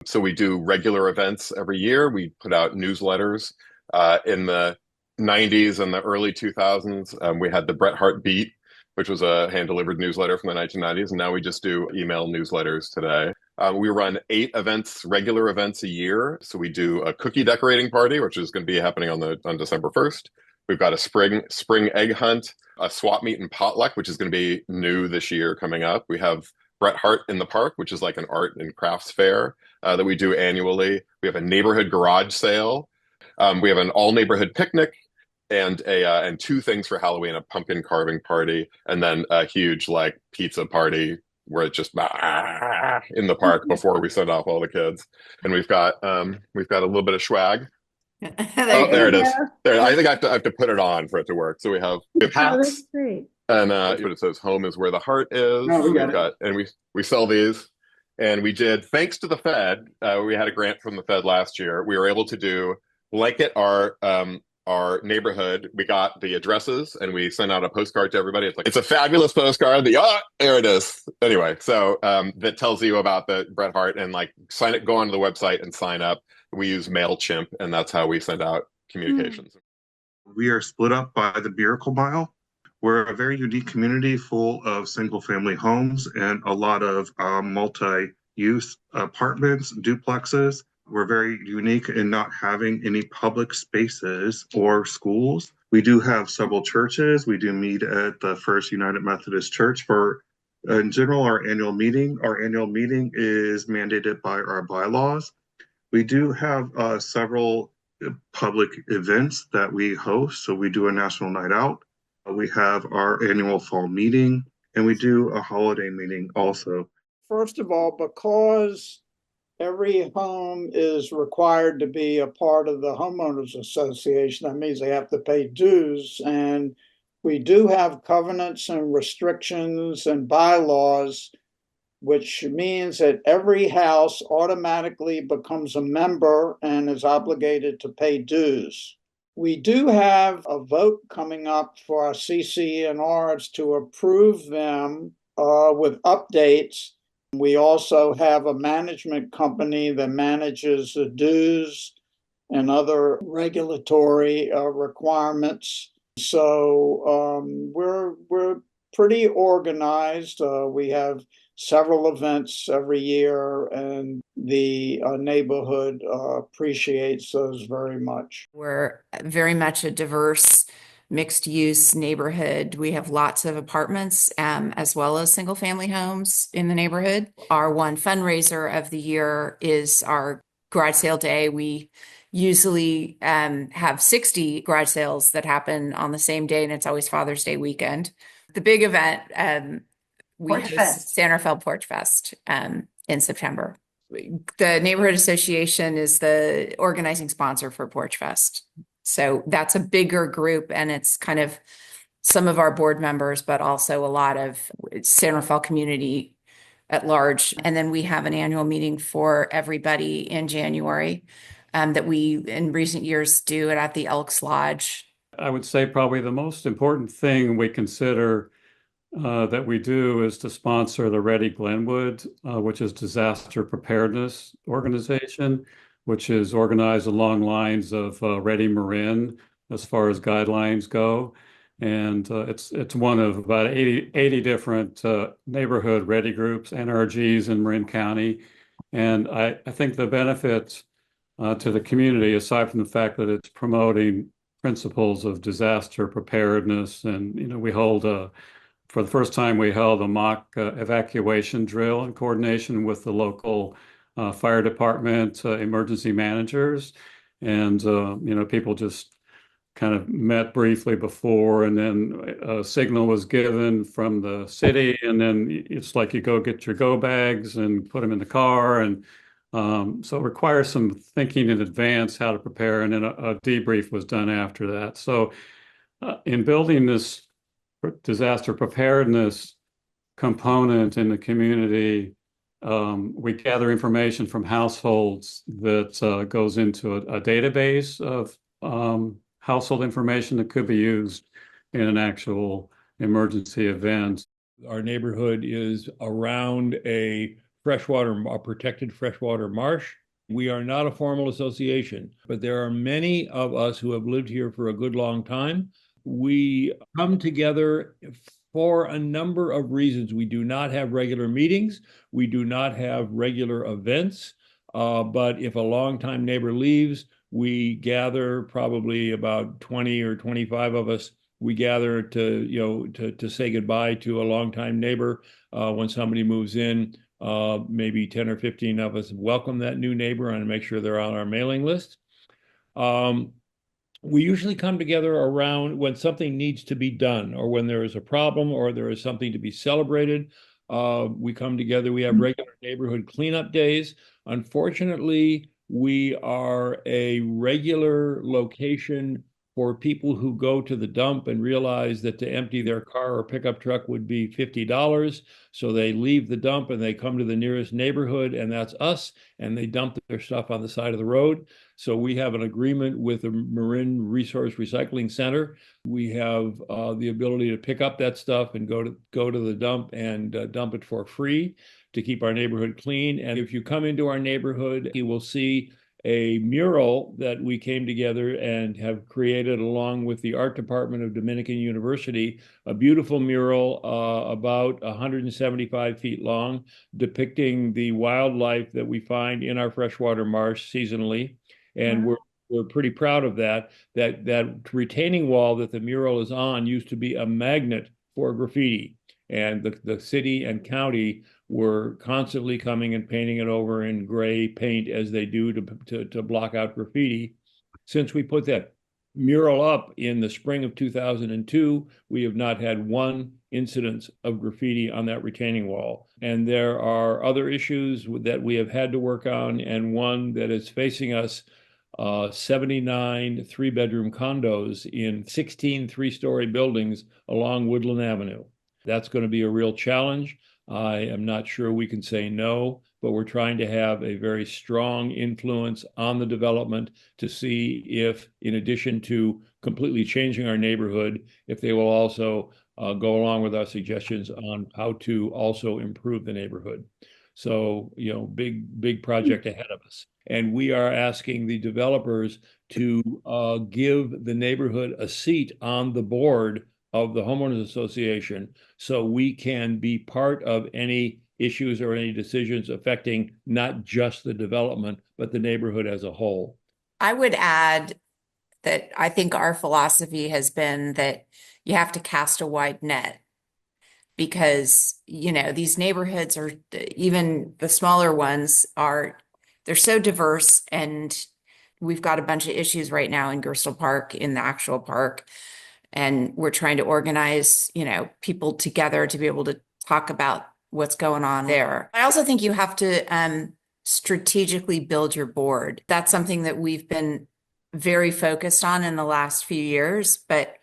So we do regular events every year. We put out newsletters. In the 90s and the early 2000s, we had the Bret Harte Beat, which was a hand-delivered newsletter from the 1990s, and now we just do email newsletters today. We run 8 events, regular events a year. So we do a cookie decorating party, which is going to be happening on December 1st. We've got a spring egg hunt, a swap meet and potluck, which is going to be new this year coming up. We have Bret Harte in the Park, which is like an art and crafts fair that we do annually. We have a neighborhood garage sale. We have an all neighborhood picnic and 2 things for Halloween: a pumpkin carving party, and then a huge like pizza party where it's just in the park before we send off all the kids. And we've got a little bit of swag. There Oh, you there go. it is. Yeah. There, I think I have to put it on for it to work. So we have Oh, that's hats, great. and but it says "Home is where the heart is." Oh, we got We've it. got and we sell these, and we did thanks to the Fed. We had a grant from the Fed last year. We were able to do blanket our neighborhood. We got the addresses and we sent out a postcard to everybody. It's a fabulous postcard. There it is. Anyway, so that tells you about the Bret Harte, and like go onto the website and sign up. We use MailChimp, and that's how we send out communications. We are split up by the Miracle Mile. We're a very unique community full of single-family homes and a lot of multi-use apartments, duplexes. We're very unique in not having any public spaces or schools. We do have several churches. We do meet at the First United Methodist Church for, in general, our annual meeting. Our annual meeting is mandated by our bylaws. We do have several public events that we host. So we do a national night out. We have our annual fall meeting, and we do a holiday meeting also. First of all, because every home is required to be a part of the homeowners association, that means they have to pay dues. And we do have covenants and restrictions and bylaws, which means that every house automatically becomes a member and is obligated to pay dues. We do have a vote coming up for our CC&Rs to approve them with updates. We also have a management company that manages the dues and other regulatory requirements. So we're pretty organized. We have several events every year, and the neighborhood appreciates those very much. We're very much a diverse mixed use neighborhood. We have lots of apartments as well as single family homes in the neighborhood. Our one fundraiser of the year is our garage sale day. We usually have 60 garage sales that happen on the same day, and it's always Father's Day weekend. The big event, Porch Fest. San Rafael Porch Fest in September. The Neighborhood Association is the organizing sponsor for Porch Fest. So that's a bigger group, and it's kind of some of our board members, but also a lot of San Rafael community at large. And then we have an annual meeting for everybody in January that we, in recent years, do it at the Elks Lodge. I would say probably the most important thing we consider that we do is to sponsor the Ready Glenwood, which is disaster preparedness organization, which is organized along lines of Ready Marin as far as guidelines go. And it's one of about 80 different neighborhood ready groups, NRGs in Marin County. And I think the benefit to the community, aside from the fact that it's promoting principles of disaster preparedness, and for the first time, we held a mock evacuation drill in coordination with the local fire department, emergency managers. And, people just kind of met briefly before, and then a signal was given from the city. And then it's like you go get your go bags and put them in the car. And so it requires some thinking in advance how to prepare. And then a debrief was done after that. So in building this disaster preparedness component in the community, we gather information from households that goes into a database of household information that could be used in an actual emergency event. Our neighborhood is around a a protected freshwater marsh. We are not a formal association, but there are many of us who have lived here for a good long time. We come together for a number of reasons. We do not have regular meetings. We do not have regular events. But if a longtime neighbor leaves, we gather, probably about 20 or 25 of us. We gather to say goodbye to a longtime neighbor when somebody moves in. Maybe 10 or 15 of us welcome that new neighbor and make sure they're on our mailing list. We usually come together around when something needs to be done, or when there is a problem, or there is something to be celebrated. We come together. We have regular neighborhood cleanup days. Unfortunately, we are a regular location for people who go to the dump and realize that to empty their car or pickup truck would be $50. So they leave the dump and they come to the nearest neighborhood, and that's us, and they dump their stuff on the side of the road. So we have an agreement with the Marin Resource Recycling Center. We have the ability to pick up that stuff and go to the dump and dump it for free to keep our neighborhood clean. And if you come into our neighborhood, you will see a mural that we came together and have created along with the art department of Dominican University, a beautiful mural about 175 feet long, depicting the wildlife that we find in our freshwater marsh seasonally. And we're pretty proud of that. That retaining wall that the mural is on used to be a magnet for graffiti. And the city and county were constantly coming and painting it over in gray paint, as they do to block out graffiti. Since we put that mural up in the spring of 2002, we have not had one incidence of graffiti on that retaining wall. And there are other issues that we have had to work on, and one that is facing us, 79 three-bedroom condos in 16 three-story buildings along Woodland Avenue. That's going to be a real challenge. I am not sure we can say no, but we're trying to have a very strong influence on the development to see if, in addition to completely changing our neighborhood, if they will also go along with our suggestions on how to also improve the neighborhood. So, big project ahead of us. And we are asking the developers to give the neighborhood a seat on the board of the homeowners association, so we can be part of any issues or any decisions affecting not just the development, but the neighborhood as a whole. I would add that I think our philosophy has been that you have to cast a wide net, because, these neighborhoods are, even the smaller ones they're so diverse, and we've got a bunch of issues right now in Gerstle Park, in the actual park. And we're trying to organize, people together to be able to talk about what's going on there. I also think you have to strategically build your board. That's something that we've been very focused on in the last few years, but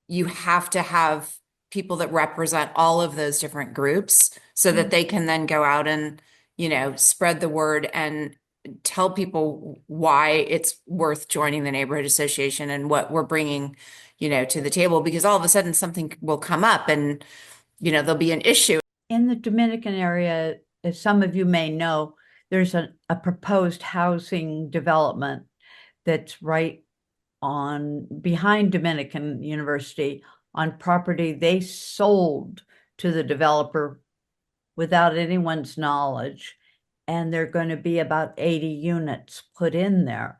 you have to have people that represent all of those different groups so that they can then go out and, spread the word and tell people why it's worth joining the neighborhood association and what we're bringing, to the table, because all of a sudden something will come up and, there'll be an issue. In the Dominican area, as some of you may know, there's a proposed housing development that's right behind Dominican University, on property they sold to the developer without anyone's knowledge. And there are going to be about 80 units put in there.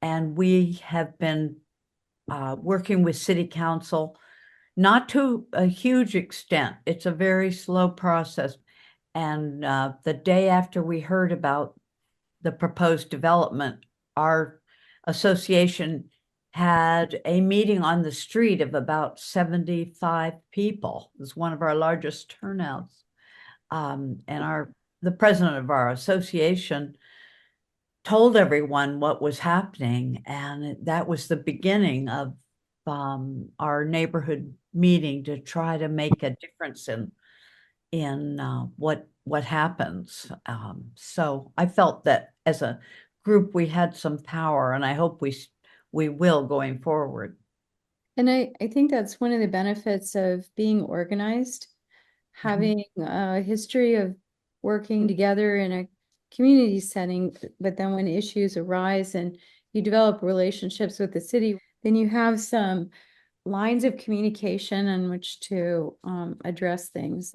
And we have been working with City Council, not to a huge extent. It's a very slow process. And the day after we heard about the proposed development, our association had a meeting on the street of about 75 people. It was one of our largest turnouts. And the president of our association told everyone what was happening, and that was the beginning of our neighborhood meeting to try to make a difference in what happens. So I felt that as a group we had some power, and I hope we will going forward. And I think that's one of the benefits of being organized, having a history of working together in a community setting, but then when issues arise and you develop relationships with the city, then you have some lines of communication on which to address things.